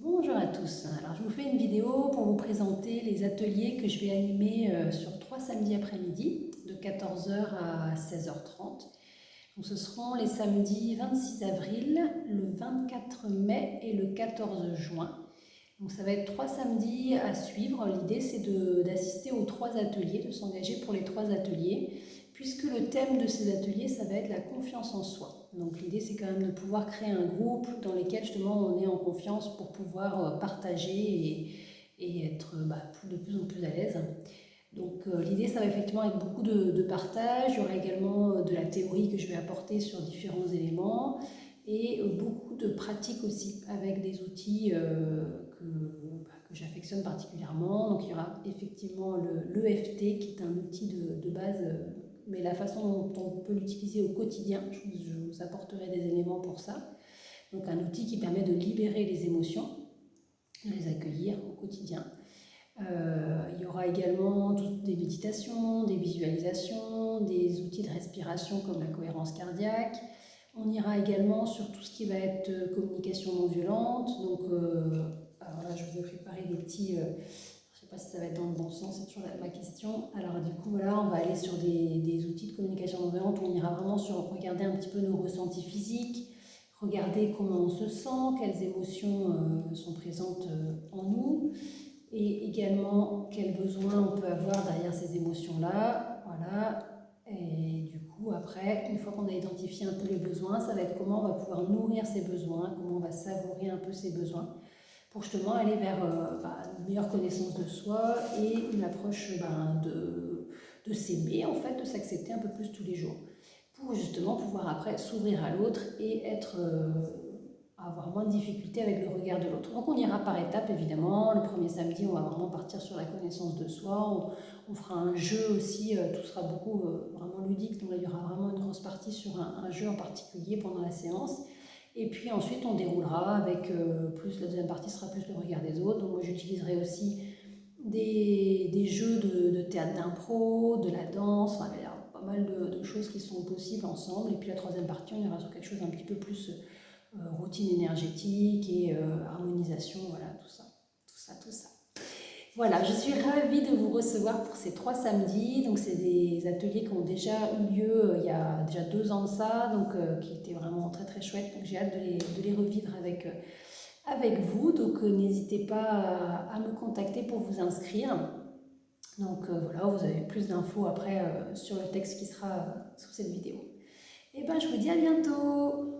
Bonjour à tous. Alors, je vous fais une vidéo pour vous présenter les ateliers que je vais animer sur 3 samedis après-midi, de 14 h à 16 h 30. Donc, ce seront les samedis 26 avril, le 24 mai et le 14 juin. Donc, ça va être 3 samedis à suivre. L'idée, c'est d'assister aux 3 ateliers, de s'engager pour les 3 ateliers, puisque le thème de ces ateliers, ça va être la confiance en soi. Donc l'idée, c'est quand même de pouvoir créer un groupe dans lequel justement on est en confiance pour pouvoir partager et être de plus en plus à l'aise. Donc l'idée, ça va effectivement être beaucoup de partage. Il y aura également de la théorie que je vais apporter sur différents éléments et beaucoup de pratiques aussi avec des outils que j'affectionne particulièrement. Donc il y aura effectivement l'EFT qui est un outil de base, mais la façon dont on peut l'utiliser au quotidien, je vous apporterai des éléments pour ça. Donc un outil qui permet de libérer les émotions, de les accueillir au quotidien. Il y aura également des méditations, des visualisations, des outils de respiration comme la cohérence cardiaque. On ira également sur tout ce qui va être communication non violente. Donc, alors là, je vous ai préparé des petits... je ne sais pas si ça va être dans le bon sens, c'est toujours ma question. Alors du coup, voilà, on va aller sur des outils de communication non violente. On ira vraiment sur regarder un petit peu nos ressentis physiques, regarder comment on se sent, quelles émotions sont présentes en nous et également quels besoins on peut avoir derrière ces émotions-là. Voilà. Et du coup, après, une fois qu'on a identifié un peu les besoins, ça va être comment on va pouvoir nourrir ces besoins, comment on va savourer un peu ces besoins pour justement aller vers une meilleure connaissance de soi et une approche de s'aimer, en fait, de s'accepter un peu plus tous les jours pour justement pouvoir après s'ouvrir à l'autre et avoir moins de difficultés avec le regard de l'autre. Donc on ira par étapes évidemment. Le premier samedi, on va vraiment partir sur la connaissance de soi. On fera un jeu aussi, tout sera beaucoup vraiment ludique. Donc là, il y aura vraiment une grosse partie sur un jeu en particulier pendant la séance. Et puis ensuite, on déroulera avec la deuxième partie sera plus le regard des autres. Donc moi, j'utiliserai aussi des jeux de théâtre d'impro, de la danse. Enfin, il y a pas mal de choses qui sont possibles ensemble. Et puis la troisième partie, on ira sur quelque chose un petit peu plus routine énergétique et harmonisation, voilà, tout ça, tout ça, tout ça. Voilà, je suis ravie de vous recevoir pour ces 3 samedis. Donc, c'est des ateliers qui ont déjà eu lieu il y a déjà 2 ans de ça, donc qui étaient vraiment très très chouettes. Donc, j'ai hâte de les revivre avec vous. Donc, n'hésitez pas à me contacter pour vous inscrire. Donc, voilà, vous avez plus d'infos après sur le texte qui sera sous cette vidéo. Et ben, je vous dis à bientôt!